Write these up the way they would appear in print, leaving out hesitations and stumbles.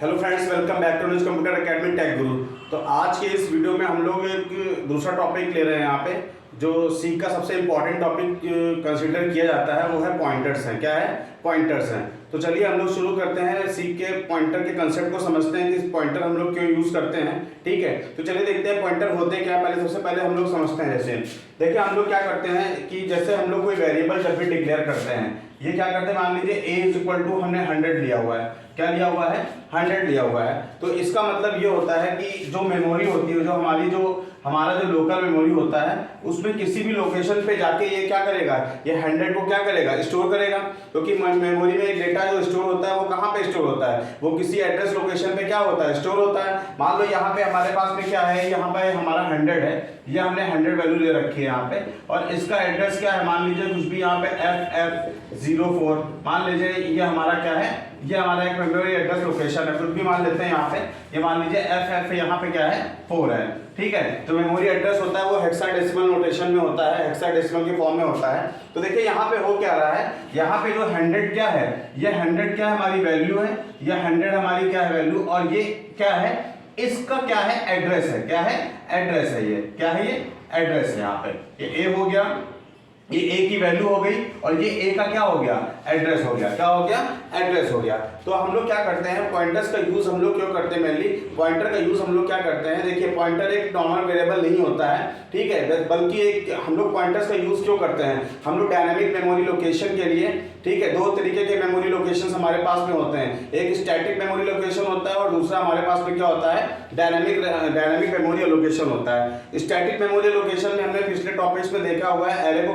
Hello friends, welcome back to news computer academy tech guru. तो आज के इस वीडियो में हम लोग एक दूसरा टॉपिक ले रहे हैं। यहाँ पे जो सी का सबसे इम्पोर्टेंट टॉपिक कंसिडर किया जाता है वो है पॉइंटर्स हैं। क्या है? पॉइंटर्स हैं। तो चलिए हम लोग शुरू करते हैं। सी के पॉइंटर के कंसेप्ट को समझते हैं कि पॉइंटर हम लोग क्यों यूज़ करते हैं। ठीक है, तो चलिए देखते हैं पॉइंटर होते क्या। पहले सबसे पहले हम लोग समझते हैं। जैसे देखिए हम लोग क्या करते हैं कि जैसे हम लोग कोई वेरिएबल जब भी डिक्लेयर करते हैं, ये क्या करते हैं, मान लीजिए a इज इक्वल टू हमने 100 लिया हुआ है। क्या लिया हुआ है? 100 लिया हुआ है। तो इसका मतलब ये होता है कि जो मेमोरी होती है, हमारा जो लोकल मेमोरी होता है, उसमें किसी भी लोकेशन पे जाके ये क्या करेगा, ये 100 को क्या करेगा, स्टोर करेगा। क्योंकि मेमोरी में एक डेटा जो स्टोर होता है वो कहाँ पे स्टोर होता है, वो किसी एड्रेस लोकेशन पे क्या होता है, स्टोर होता है। मान लो यहाँ पे हमारे पास में क्या है, यहाँ पे हमारा 100 है, ये हमने 100 वैल्यू ले रखी है यहाँ पे, और इसका एड्रेस क्या है, मान लीजिए कुछ भी यहाँ पे FF04 मान लीजिए, ये हमारा क्या है, ये हमारा एक मेमोरी एड्रेस लोकेशन है, कुछ भी मान लेते हैं यहाँ पे, ये मान लीजिए FF यहाँ पे क्या है, 4 है। ठीक है, जो मेमोरी एड्रेस होता है वो हेक्साडेसिमल नोटेशन में होता है, हेक्साडेसिमल के फॉर्म में होता है। तो देखिए यहाँ पे हो क्या रहा है, यहाँ पे जो 100 क्या है, ये 100 क्या है, हमारी वैल्यू है, ये 100 हमारी क्या है, वैल्यू, और ये क्या है, इसका क्या है, एड्रेस है। क्या है? एड्रेस है। ये क्या है, ये एड्रेस है। यहाँ पे ये ए हो गया, ये ए की वैल्यू हो गई, और ये ए का क्या हो गया, एड्रेस हो गया। क्या हो गया? एड्रेस हो गया। तो हम लोग क्या करते हैं, पॉइंटर्स का यूज हम लोग क्यों करते हैं, मेनली पॉइंटर का यूज हम लोग क्या करते हैं। देखिए पॉइंटर एक नॉर्मल वेरिएबल नहीं होता है, ठीक है, बल्कि एक हम लोग पॉइंटर्स का यूज क्यों करते हैं, हम लोग डायनामिक मेमोरी लोकेशन के लिए। ठीक है, दो तरीके के मेमोरी लोकेशन हमारे पास में होते हैं, एक स्टैटिक मेमोरी लोकेशन होता है और दूसरा हमारे पास में क्या होता है, डायनामिक मेमोरी लोकेशन होता है। स्टैटिक मेमोरी लोकेशन में हमने पिछले टॉपिक्स में देखा हुआ है, एरे को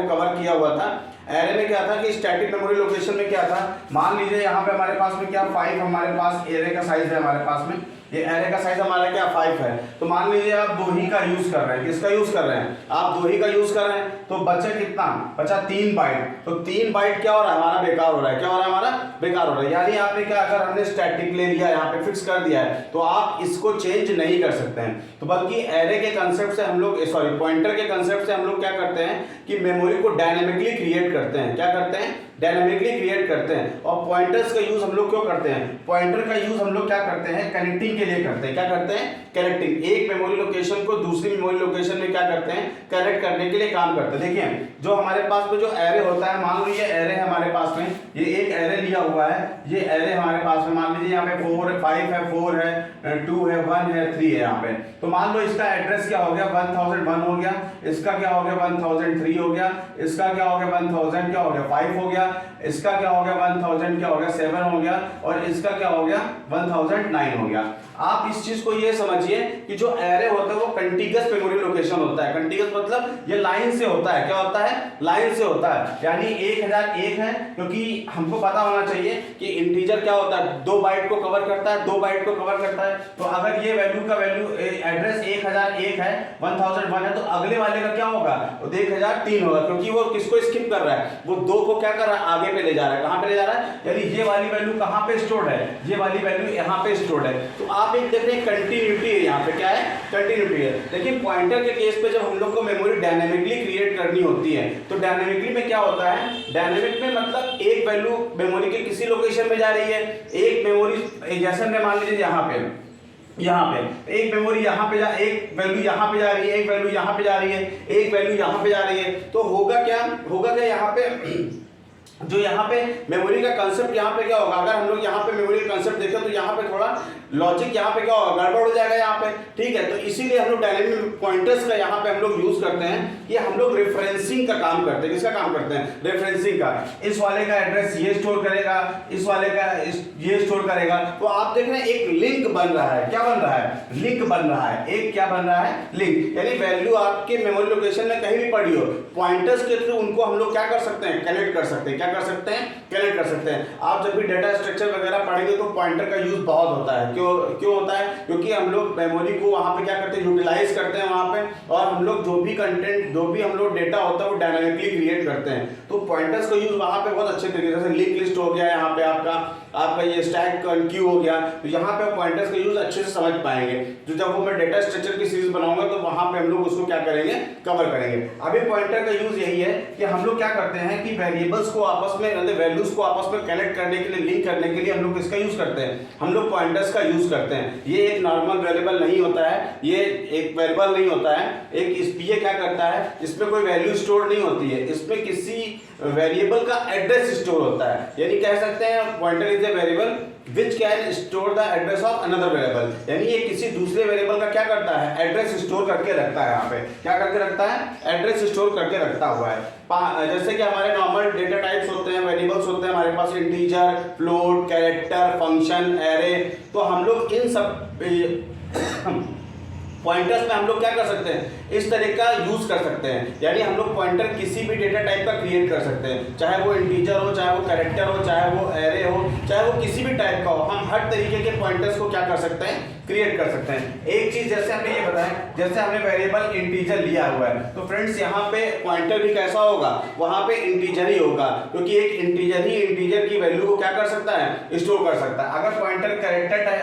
कवर किया हुआ था। एरे में क्या था कि स्टैटिक मेमोरी लोकेशन में क्या था, मान लीजिए यहाँ पे हमारे पास में क्या 5 हमारे पास एरे का साइज है, हमारे पास में ये एरे का साइज हमारा क्या 5 है। तो मान लीजिए आप 2 ही का यूज कर रहे हैं, किसका यूज कर रहे हैं, आप 2 ही का यूज कर रहे हैं, तो बचे कितना, बचा 3 बाइट। तो 3 बाइट क्या हो रहा है, हमारा बेकार हो रहा है। क्या हो रहा है, हमारा बेकार हो रहा है। यानी आपने क्या, अगर हमने स्टैटिक ले लिया, यहाँ पे फिक्स कर दिया है, तो आप इसको चेंज नहीं कर सकते हैं। तो बल्कि एरे के कंसेप्ट से हम लोग, सॉरी पॉइंटर के कंसेप्ट से हम लोग क्या करते हैं कि मेमोरी को डायनेमिकली क्रिएट करते हैं। क्या करते हैं? डायनामिकली क्रिएट करते हैं। और पॉइंटर्स का यूज हम लोग क्यों करते हैं, पॉइंटर का यूज हम लोग क्या करते हैं, कनेक्टिंग के लिए करते हैं। क्या करते हैं? कनेक्टिंग। एक मेमोरी लोकेशन को दूसरी मेमोरी लोकेशन में क्या करते हैं, कनेक्ट करने के लिए काम करते हैं। देखिए जो हमारे पास में जो एरे होता है, मान लो ये एरे है हमारे पास में, ये एक एरे लिया हुआ है, ये एरे हमारे पास में, मान लीजिए यहाँ पे 4 5 है, 4 है, 2 है, 1 है, 3 है यहाँ पे। तो मान लो इसका एड्रेस क्या हो गया, 1001 हो गया, इसका क्या हो गया, 1003 हो गया, इसका क्या हो गया, 1000 क्या हो गया, 5 हो गया, इसका क्या हो गया, 1000 क्या हो गया, 7 हो गया, और इसका क्या हो गया, 1009 हो गया। आप इस चीज को ये समझिए कि जो एरे होता है वो कंटीगस मेमोरी लोकेशन होता है। कंटीगस मतलब ये लाइन से होता है। क्या होता है? लाइन से होता है। यानी 1001 है, क्योंकि हमको पता होना चाहिए कि इंटीजर क्या होता है, 2 बाइट को कवर करता है, 2 बाइट को कवर करता है। तो अगर ये वैल्यू का वैल्यू एड्रेस 1001 है, 1001 है, तो अगले वाले का क्या होगा, 1003 होगा, क्योंकि वो किसको स्किप कर रहा है, वो 2 को क्या कर रहा है, आगे पे ले जा रहा है। कहां पे ले जा रहा है, यानी ये वाली वैल्यू कहां पे स्टोर्ड है, ये वाली वैल्यू यहां पे स्टोर्ड है। तो आप एक देख रहे हैं कंटिन्यूटी है, यहाँ पे क्या है, कंटिन्यूटी है। लेकिन पॉइंटर के केस पे जब हम लोग को मेमोरी डायनामिकली क्रिएट करनी होती है, तो डायनामिकली में क्या होता है, डायनामिक में मतलब एक वैल्यू मेमोरी के किसी लोकेशन में जा रही है, एक मेमोरी, जैसे हमने मान लीजिए यहाँ पे एक मेमोरी यहाँ पे एक वैल्यू यहाँ पे जा रही है, एक वैल्यू यहाँ पे जा रही है, एक वैल्यू यहाँ पे जा रही है। तो होगा क्या यहाँ पे जो यहाँ पे मेमोरी का कंसेप्ट यहाँ पे क्या होगा, अगर हम लोग यहाँ पे मेमोरी का कंसेप्ट देखें तो यहाँ पे थोड़ा लॉजिक यहाँ पे क्या होगा, गड़बड़ हो जाएगा यहाँ पे। ठीक है, तो इसीलिए हम लोग डायनेमिक पॉइंटर्स का यहाँ पे हम लोग यूज करते हैं कि हम लोग रेफरेंसिंग का काम करते हैं। किसका काम करते हैं? रेफरेंसिंग का। इस वाले का एड्रेस ये स्टोर करेगा, इस वाले का ये स्टोर करेगा। तो आप देख रहे हैं एक लिंक बन रहा है। क्या बन रहा है? लिंक बन रहा है। एक क्या बन रहा है? लिंक। यानी वैल्यू आपके मेमोरी लोकेशन में कहीं भी पड़ी हो, पॉइंटर्स के थ्रू उनको हम लोग क्या कर सकते हैं, कनेक्ट कर सकते हैं। क्या कर सकते हैं? कनेक्ट कर सकते हैं। आप जब भी डेटा स्ट्रक्चर वगैरह पढ़ेंगे तो पॉइंटर का यूज बहुत होता है। क्यों होता है? क्योंकि हम लोग मेमोरी को वहां पे क्या करते हैं, यूटिलाइज करते हैं वहां पे, और हम लोग जो भी कंटेंट, जो भी हम लोग डेटा होता है वो डायनामिकली क्रिएट करते हैं। तो पॉइंटर्स का यूज वहां पे बहुत अच्छे तरीके से, लिंक लिस्ट हो गया यहाँ पे आपका ये स्टैक क्यू हो गया, तो यहाँ पे पॉइंटर्स का यूज अच्छे से समझ पाएंगे। जो जब वो मैं डेटा स्ट्रक्चर की सीरीज बनाऊंगा तो वहां पे हम लोग उसको क्या करेंगे, कवर करेंगे। अभी पॉइंटर का यूज यही है कि हम लोग क्या करते हैं कि वेरिएबल्स को आपस में मतलब वैल्यूज को आपस में कनेक्ट करने के लिए, लिंक करने के लिए हम लोग किसका यूज करते हैं, हम लोग पॉइंटर्स का यूज करते हैं। ये एक नॉर्मल वेरिएबल नहीं होता है, ये एक वेरिएबल नहीं होता है, एक ये क्या करता है, इसमें कोई वैल्यू स्टोर नहीं होती है, इसमें किसी वेरिएबल का एड्रेस स्टोर होता है। यानी कह सकते हैं pointer is a variable which can store the address of another variable, यानी ये किसी दूसरे वेरिएबल का क्या करता है, एड्रेस स्टोर करके रखता है। यहाँ पे क्या करके रखता है, एड्रेस स्टोर करके रखता हुआ है। जैसे कि हमारे नॉर्मल डेटा टाइप्स होते हैं, वेरिएबल्स होते हैं हमारे पास, integer, float, character, function, array. तो हम लोग इन सब पॉइंटर्स में हम लोग क्या कर सकते हैं, इस तरह का यूज कर सकते हैं। यानी हम लोग पॉइंटर किसी भी डेटा टाइप का क्रिएट कर सकते हैं, चाहे वो इंटीजर हो, चाहे वो कैरेक्टर हो, चाहे वो एरे हो, चाहे वो किसी भी टाइप का हो। हम हर तरीके के पॉइंटर्स को क्या कर सकते हैं, क्रिएट कर सकते हैं। एक चीज जैसे हमने ये बताया, जैसे हमने वेरिएबल इंटीजर लिया हुआ है, तो फ्रेंड्स यहाँ पे पॉइंटर भी कैसा होगा, वहां पे इंटीजर ही होगा, क्योंकि एक इंटीजर ही इंटीजर की वैल्यू को क्या कर सकता है, स्टोर कर सकता है। अगर पॉइंटर कैरेक्टर टाइप,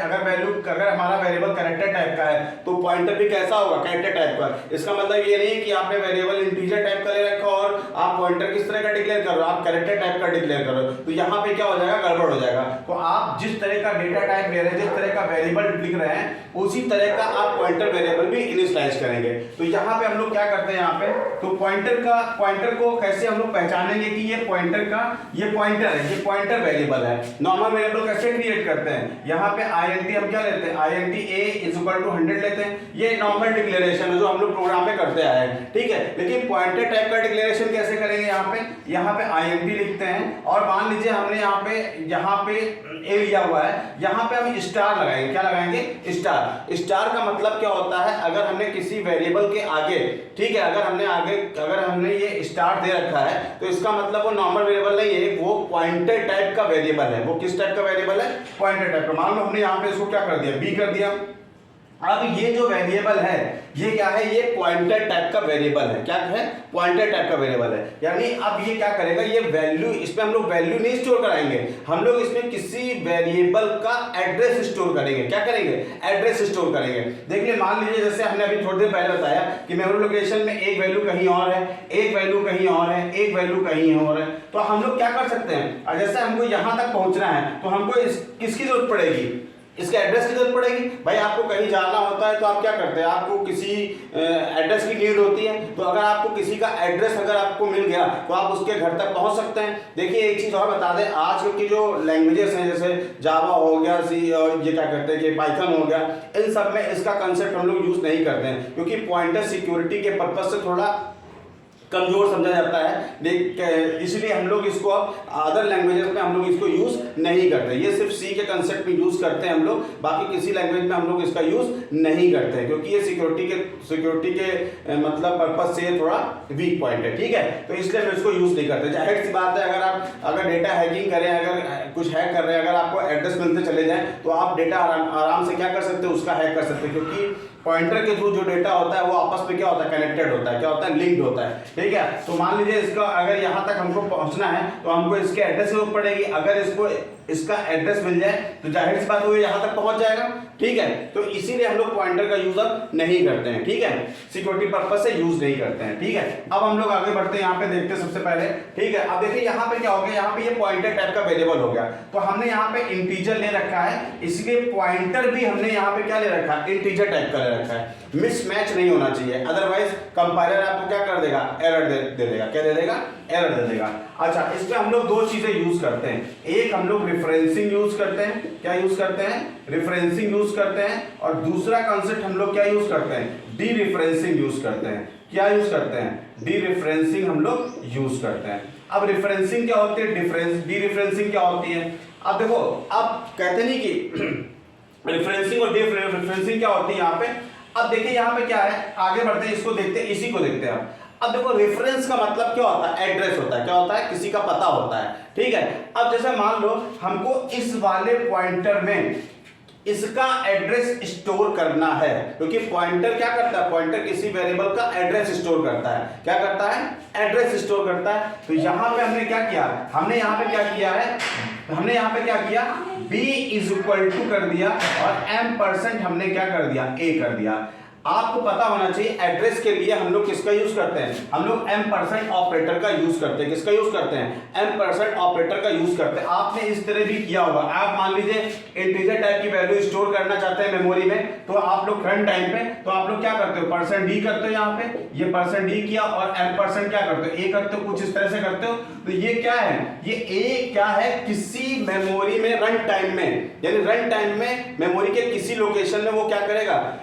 अगर हमारा वेरिएबल कैरेक्टर टाइप का है, तो पॉइंटर भी कैसा होगा, कैरेक्टर टाइप का। इसका मतलब ये नहीं कि आपने वेरिएबल इंटीजर टाइप का ले रखा और आप पॉइंटर किस तरह का डिक्लेयर कर रहे हो, आप कैरेक्टर टाइप का डिक्लेयर कर रहे हो, तो यहाँ पे क्या हो जाएगा, गड़बड़ हो जाएगा। तो आप जिस तरह का डेटा टाइप ले रहे हैं, जिस तरह का वेरिएबल लिख रहे हैं, उसी तरह का आप पॉइंटर वेरिएबल भी इनिशियलाइज करेंगे। तो यहाँ पे हम लोग क्या करते हैं, यहाँ पे तो पॉइंटर को कैसे हम लोग पहचानेंगे कि ये पॉइंटर है, ये पॉइंटर वेरिएबल है। नॉर्मल वेरिएबल कैसे क्रिएट करते हैं, यहाँ पे int हम क्या लेते हैं, int a = 100 लेते हैं। ये नॉर्मल डिक्लेरेशन है जो हम लोग प्रोग्राम में करते आए हैं, ठीक है। लेकिन पॉइंटर टाइप का डिक्लेरेशन कैसे करेंगे, यहाँ पे int लिखते हैं, और मान लीजिए हमने यहाँ पे a लिया हुआ है, यहाँ पे हम स्टार लगाएंगे। क्या लगाएंगे, स्टार का मतलब क्या होता है, अगर हमने किसी वेरिएबल के आगे, ठीक है, अगर हमने ये स्टार दे रखा है, तो इसका मतलब वो नॉर्मल वेरिएबल नहीं है, वो पॉइंटर टाइप का वेरिएबल है। वो किस टाइप का वेरिएबल है, पॉइंटर टाइप का। मान लो हमने यहाँ पे इसको क्या कर दिया, b कर दिया। अब ये जो वेरिएबल है, ये क्या है, ये पॉइंटर टाइप का वेरिएबल है। क्या है, पॉइंटर टाइप का वेरिएबल है। यानी अब ये क्या करेगा, ये वैल्यू, इसमें हम लोग वैल्यू नहीं स्टोर कराएंगे, हम लोग इसमें किसी वेरिएबल का एड्रेस स्टोर करेंगे। क्या करेंगे, एड्रेस स्टोर करेंगे। देख ले, मान लीजिए जैसे हमने अभी थोड़ी देर पहले बताया कि मेमोरी लोकेशन में एक वैल्यू कहीं और है, एक वैल्यू कहीं और है, एक वैल्यू कहीं और है। तो हम लोग क्या कर सकते हैं, और जैसे हमको यहां तक पहुंचना है, तो हमको किसकी जरूरत पड़ेगी, इसके एड्रेस की जरूरत पड़ेगी। भाई आपको कहीं जाना होता है तो आप क्या करते हैं, आपको किसी एड्रेस की नीड होती है, तो अगर आपको किसी का एड्रेस अगर आपको मिल गया तो आप उसके घर तक पहुंच सकते हैं। देखिए एक चीज़ और बता दें, आज की जो लैंग्वेजेस हैं, जैसे जावा हो गया, सी, और ये क्या कहते हैं कि पाइथन हो गया, इन सब में इसका कंसेप्ट हम लोग यूज़ नहीं करते हैं, क्योंकि पॉइंटर सिक्योरिटी के पर्पज से थोड़ा कमजोर समझा जाता है। इसलिए हम लोग इसको अब अदर लैंग्वेजेस में हम लोग इसको यूज नहीं करते। ये सिर्फ सी के कंसेप्ट में यूज करते हैं हम लोग, बाकी किसी लैंग्वेज में हम लोग इसका यूज नहीं करते हैं, क्योंकि ये सिक्योरिटी के मतलब पर्पज से थोड़ा वीक पॉइंट है, ठीक है। तो इसलिए हम इसको यूज नहीं करते। जाहिर सी बात है, अगर डेटा हैकिंग करें, अगर कुछ हैक कर रहे हैं, अगर आपको एड्रेस मिलते चले जाएं, तो आप डेटा आराम से क्या कर सकते हैं, उसका हैक कर सकते हैं, क्योंकि पॉइंटर के थ्रू जो डेटा होता है वो आपस में क्या होता है, कनेक्टेड होता है, क्या होता है, लिंक्ड होता है, ठीक है। तो मान लीजिए इसका अगर यहाँ तक हमको पहुँचना है तो हमको इसके एड्रेस की जरूरत पड़ेगी। अगर इसका एड्रेस मिल जाए तो जाहिर सी बात है यहाँ तक पहुँच जाएगा, ठीक है। तो इसीलिए हम लोग पॉइंटर का यूज अब नहीं करते हैं, ठीक है, सिक्योरिटी पर्पज से यूज नहीं करते हैं, ठीक है। अब हम लोग आगे बढ़ते हैं, यहाँ पे देखते हैं सबसे पहले, ठीक है। अब देखिए यहाँ पे क्या हो गया, यहाँ पे ये पॉइंटर टाइप का वेरिएबल हो गया, तो हमने यहाँ पे इंटीजर ले रखा है, इसलिए पॉइंटर भी हमने यहाँ पे क्या ले रखा है, इंटीजर टाइप का ले रखा है। मिसमैच नहीं होना चाहिए, अदरवाइज कंपाइलर आपको क्या कर देगा, एरर दे देगा। क्या दे देगा, एरर दे देगा। अच्छा, इसमें हम लोग दो चीजें यूज करते हैं, एक हम लोग रिफरेंसिंग यूज करते हैं। क्या यूज करते हैं, रिफरेंसिंग यूज करते हैं, और दूसरा कॉन्सेप्ट हम लोग क्या यूज करते हैं, डी रिफरेंसिंग यूज करते हैं। क्या यूज करते हैं, डी रिफरेंसिंग हम लोग यूज करते हैं। अब रिफरेंसिंग क्या होती है, डी रिफरेंसिंग क्या होती है। अब देखो, अब कहते नहीं कि रिफरेंसिंग और डी रिफरेंसिंग क्या होती है यहाँ पे। अब देखिए यहाँ पे क्या है, आगे बढ़ते हैं, इसको देखते हैं, इसी को देखते हैं। अब देखो, रेफरेंस का मतलब क्या होता है, एड्रेस होता है। क्या होता है, किसी का पता होता है, ठीक है। अब जैसे मान लो हमको इस वाले पॉइंटर में इसका एड्रेस स्टोर करना है, क्योंकि पॉइंटर क्या करता है, पॉइंटर किसी वेरिएबल का एड्रेस स्टोर करता है। क्या करता है, एड्रेस स्टोर करता है। तो यहाँ पे हमने क्या किया, हमने यहाँ पे क्या किया है, हमने यहाँ पे क्या किया, b = कर दिया और m% हमने क्या कर दिया, a कर दिया। आपको पता होना चाहिए एड्रेस के लिए हम लोग किसका यूज करते हैं, हम लोग M% ऑपरेटर का यूज करते हैं। किसका यूज करते हैं, M% ऑपरेटर का यूज करते हैं। आपने इस तरह भी किया होगा, आप मान लीजिए इंटीजर टाइप की वैल्यू स्टोर करना चाहते हैं मेमोरी में, तो आप लोग रन टाइम पे तो आप लोग क्या करते हो, %d करते हो, यहाँ पे ये %d किया और M% क्या करते हो, a करते हो, कुछ इस तरह से करते हो। तो ये क्या है, ये a क्या है, किसी मेमोरी में रन टाइम में, यानी रन टाइम में मेमोरी के किसी लोकेशन में वो क्या करेगा,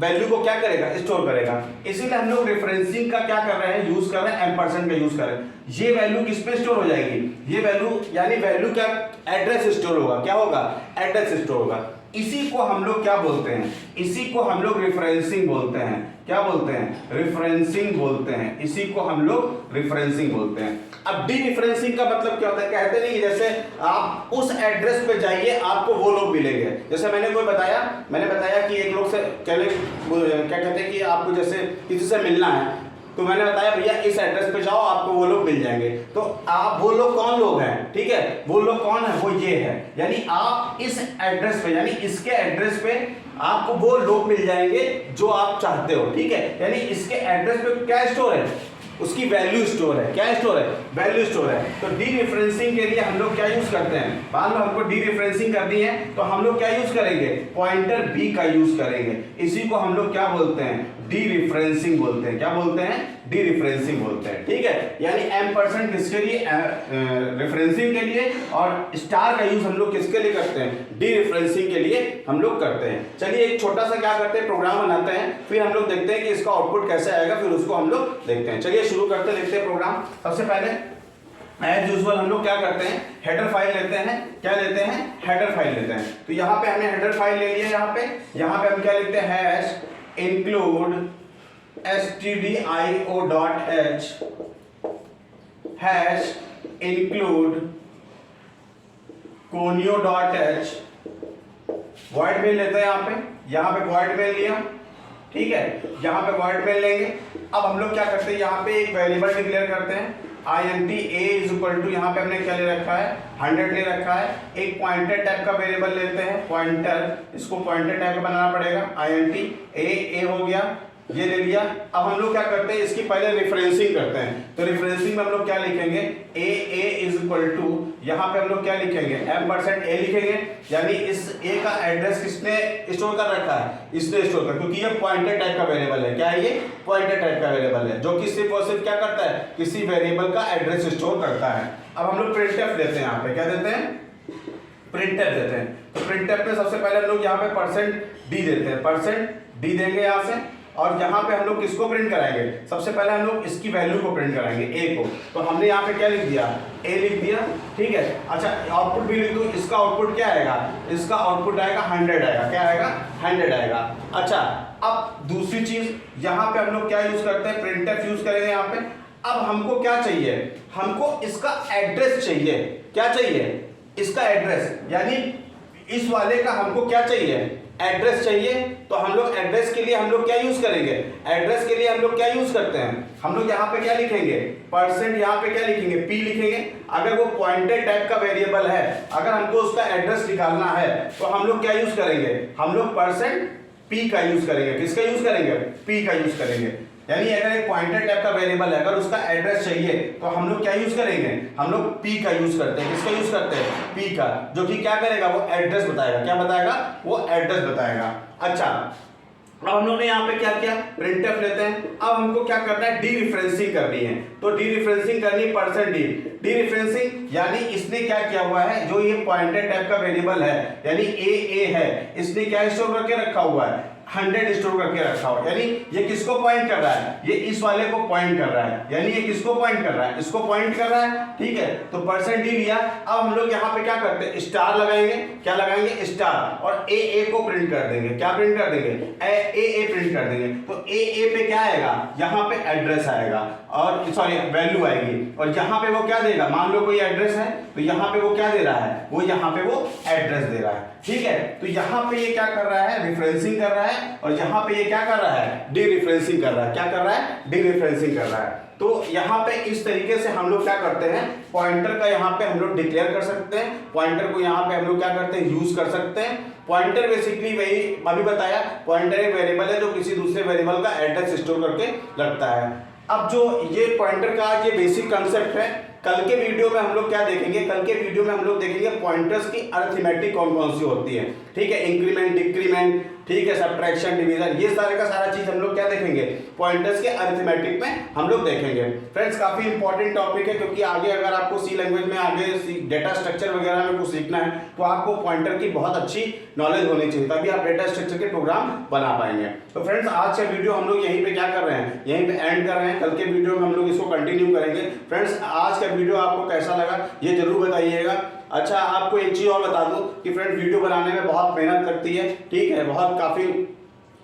वैल्यू को क्या करेगा, स्टोर करेगा। इसीलिए हम लोग रेफरेंसिंग का क्या कर रहे हैं, यूज कर रहे हैं, M% का यूज कर रहे हैं। ये वैल्यू किस पे स्टोर हो जाएगी, ये वैल्यू यानी वैल्यू क्या, एड्रेस स्टोर होगा, क्या होगा, एड्रेस स्टोर होगा। इसी को हम लोग क्या बोलते हैं, इसी को हम लोग रेफरेंसिंग बोलते हैं। क्या बोलते हैं, रेफरेंसिंग बोलते हैं। इसी को हम लोग रेफरेंसिंग बोलते हैं। अब डी रेफरेंसिंग का मतलब क्या होता है, कहते नहीं जैसे आप उस एड्रेस पे जाइए आपको वो लोग मिलेंगे। जैसे मैंने बताया कि एक लोग से क्या कहते हैं कि आपको जैसे किसी से मिलना है, तो मैंने बताया भैया इस एड्रेस पे जाओ आपको वो लोग मिल जाएंगे। तो आप वो लोग कौन लोग हैं, ठीक है, वो लोग कौन है, वो ये है, यानी आप इस एड्रेस पे यानी इसके एड्रेस पे आपको वो लोग मिल जाएंगे जो आप चाहते हो, ठीक है। यानी इसके एड्रेस पे क्या स्टोर है, उसकी वैल्यू स्टोर है। क्या स्टोर है, वैल्यू स्टोर है। तो डी रेफरेंसिंग के लिए हम लोग क्या यूज करते हैं, मान लो हमको डी रेफरेंसिंग करनी है तो हम लोग क्या यूज करेंगे, पॉइंटर बी का यूज करेंगे। इसी को हम लोग क्या बोलते हैं, डी रेफरेंसिंग बोलते हैं। क्या बोलते हैं, डी रेफरेंसिंग बोलते हैं, ठीक है। यानी M% किसके लिए, रेफरेंसिंग के लिए, और स्टार का यूज हम लोग किसके लिए करते हैं, डी रेफरेंसिंग के लिए हम लोग करते हैं। चलिए एक छोटा सा क्या करते हैं, प्रोग्राम बनाते हैं, फिर हम लोग देखते हैं कि इसका आउटपुट कैसे आएगा, फिर उसको हम लोग देखते हैं। चलिए शुरू करते हैं, देखते हैं प्रोग्राम। सबसे पहले एज यूजुअल हम लोग क्या करते हैं, हेडर फाइल लेते हैं। क्या लेते हैं, हेडर फाइल लेते हैं। तो यहाँ पे हमने हेडर फाइल ले लिया। यहाँ पे हम क्या लिखते हैं, hash include stdio.h hash include conio.h void main लेते हैं। यहाँ पे void main लिया, ठीक है। यहाँ पे void main लेंगे। अब हम लोग क्या करते हैं, यहाँ पे एक वेरिएबल डिक्लेयर करते हैं, int a is equal to, यहाँ पे हमने क्या ले रखा है, 100 ले रखा है। एक पॉइंटर टाइप का वेरिएबल लेते हैं, पॉइंटर, इसको पॉइंटर टाइप का बनाना पड़ेगा। int a हो गया, ये ले लिया। अब हम लोग क्या करते हैं, इसकी पहले रेफरेंसिंग करते हैं। तो रेफरेंसिंग में हम लोग क्या लिखेंगे, a इज इक्वल टू, यहाँ पे हम लोग क्या लिखेंगे, M%a लिखेंगे, यानी इस a का एड्रेस किसने स्टोर कर रखा है, इसने स्टोर कर, क्योंकि ये पॉइंटर टाइप का वेरिएबल है। क्या है ये, पॉइंटर टाइप का वेरिएबल है, जो कि सिर्फ और सिर्फ क्या करता है, किसी वेरिएबल का एड्रेस स्टोर करता है। अब हम लोग प्रिंटफ देते हैं, यहाँ पे क्या देते हैं, प्रिंटफ देते हैं। तो प्रिंटफ में सबसे पहले हम लोग यहाँ पे %d देते हैं, %d देंगे यहाँ से, और यहाँ पे हम लोग किसको प्रिंट कराएंगे, सबसे पहले हम लोग इसकी वैल्यू को प्रिंट कराएंगे, a को। तो हमने यहाँ पे क्या लिख दिया, a लिख दिया, ठीक है। अच्छा आउटपुट भी लिख दो, इसका आउटपुट क्या आएगा, इसका आउटपुट आएगा 100 आएगा। क्या आएगा, 100 आएगा। अच्छा अब दूसरी चीज, यहाँ पे हम लोग क्या यूज करते हैं, प्रिंटफ यूज करेंगे यहाँ पे। अब हमको क्या चाहिए, हमको इसका एड्रेस चाहिए। क्या चाहिए, इसका एड्रेस, यानी इस वाले का हमको क्या चाहिए, एड्रेस चाहिए। तो हम लोग एड्रेस के लिए हम लोग क्या यूज करेंगे, एड्रेस के लिए हम लोग क्या यूज करते हैं, हम लोग यहाँ पे क्या लिखेंगे, %, यहाँ पे क्या लिखेंगे, p लिखेंगे। अगर वो पॉइंटर टाइप का वेरिएबल है, अगर हमको उसका एड्रेस निकालना है तो हम लोग क्या यूज करेंगे, हम लोग %p का यूज करेंगे। किसका यूज करेंगे, p का यूज करेंगे। यानी अगर एक पॉइंटर टाइप का वेरिएबल है, अगर उसका एड्रेस चाहिए तो हम लोग क्या यूज करेंगे, हम लोग p का यूज करते हैं। किसका यूज करते हैं, p का, जो कि क्या करेगा, वो एड्रेस बताएगा। क्या बताएगा, वो एड्रेस बताएगा। अच्छा अब हम लोग ने यहाँ पे क्या किया, प्रिंटफ लेते हैं। अब हमको क्या करना है, डी रेफरेंसिंग करनी है। तो डी रेफरेंसिंग करनी है %d। डी रेफरेंसिंग यानी इसने क्या किया हुआ है, जो ये पॉइंटर टाइप का वेरिएबल है, यानी a है, इसने क्या स्टोर करके रखा हुआ है, 100 स्टोर करके रखा हो। यानी ये किसको पॉइंट कर रहा है, ये इस वाले को पॉइंट कर रहा है, यानी ये किसको पॉइंट कर रहा है, इसको पॉइंट कर रहा है, ठीक है। तो %d लिया। अब हम लोग यहाँ पे क्या करते हैं, स्टार लगाएंगे। क्या लगाएंगे, स्टार, और a को प्रिंट कर देंगे। क्या प्रिंट कर देंगे, a प्रिंट कर देंगे। तो a पे क्या आएगा, यहाँ पे एड्रेस आएगा, और सॉरी वैल्यू आएगी, और यहाँ पे वो क्या देगा, मान लो कोई एड्रेस है तो यहाँ पे वो क्या दे रहा है, वो यहाँ पे वो एड्रेस दे रहा है, ठीक है। तो यहाँ पे ये क्या कर रहा है, रेफरेंसिंग कर रहा है, और यहाँ पे ये क्या कर रहा है, डी रेफरेंसिंग कर रहा है। क्या कर रहा है, डी रेफरेंसिंग कर रहा है। तो यहाँ पे इस तरीके से हम लोग क्या करते हैं, पॉइंटर का यहाँ पे हम लोग डिक्लेयर कर सकते हैं, पॉइंटर को यहाँ पे हम लोग क्या करते हैं, यूज कर सकते हैं। पॉइंटर बेसिकली वही अभी बताया, पॉइंटर एक वेरिएबल है जो किसी दूसरे वेरिएबल का एड्रेस स्टोर करके रखता है। अब जो ये पॉइंटर का ये बेसिक कंसेप्ट है, कल के वीडियो में हम लोग क्या देखेंगे, कल के वीडियो में हम लोग देखेंगे पॉइंटर्स की अरिथमेटिक कौन कौन सी होती है, ठीक है, इंक्रीमेंट, डिक्रीमेंट, ठीक है, सबट्रैक्शन, डिवीजन, ये सारे का सारा चीज हम लोग क्या देखेंगे, पॉइंटर्स के अरिथमेटिक में हम लोग देखेंगे। फ्रेंड्स काफी इंपॉर्टेंट टॉपिक है, क्योंकि आगे अगर आपको सी लैंग्वेज में आगे डेटा स्ट्रक्चर वगैरह में कुछ सीखना है तो आपको पॉइंटर की बहुत अच्छी नॉलेज होनी चाहिए, तभी आप डेटा स्ट्रक्चर के प्रोग्राम बना पाएंगे। तो फ्रेंड्स आज का वीडियो हम लोग यहीं पे क्या कर रहे हैं, यहीं पे एंड कर रहे हैं, कल के वीडियो में हम लोग इसको कंटिन्यू करेंगे। फ्रेंड्स आज का वीडियो आपको कैसा लगा ये जरूर बताइएगा। अच्छा, आपको एक चीज और बता दूं कि फ्रेंड वीडियो बनाने में बहुत मेहनत लगती है, ठीक है, बहुत काफी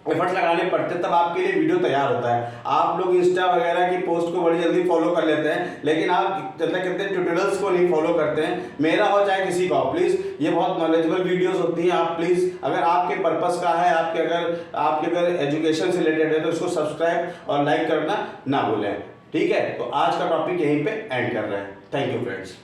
एफर्ट्स लगाने पड़ते हैं, तब आपके लिए वीडियो तैयार होता है। आप लोग इंस्टा वगैरह की पोस्ट को बड़ी जल्दी फॉलो कर लेते हैं, लेकिन आप मतलब कहते हैं ट्यूटोरियल्स को नहीं फॉलो करते हैं। मेरा हो चाहे किसी का, प्लीज़ ये बहुत नॉलेजेबल वीडियोस होती हैं, आप प्लीज़ अगर आपके पर्पस का है, आपके अगर एजुकेशन से रिलेटेड है तो इसको सब्सक्राइब और लाइक करना ना भूलें, ठीक है। तो आज का टॉपिक यहीं पे एंड कर रहे हैं। Thank you friends.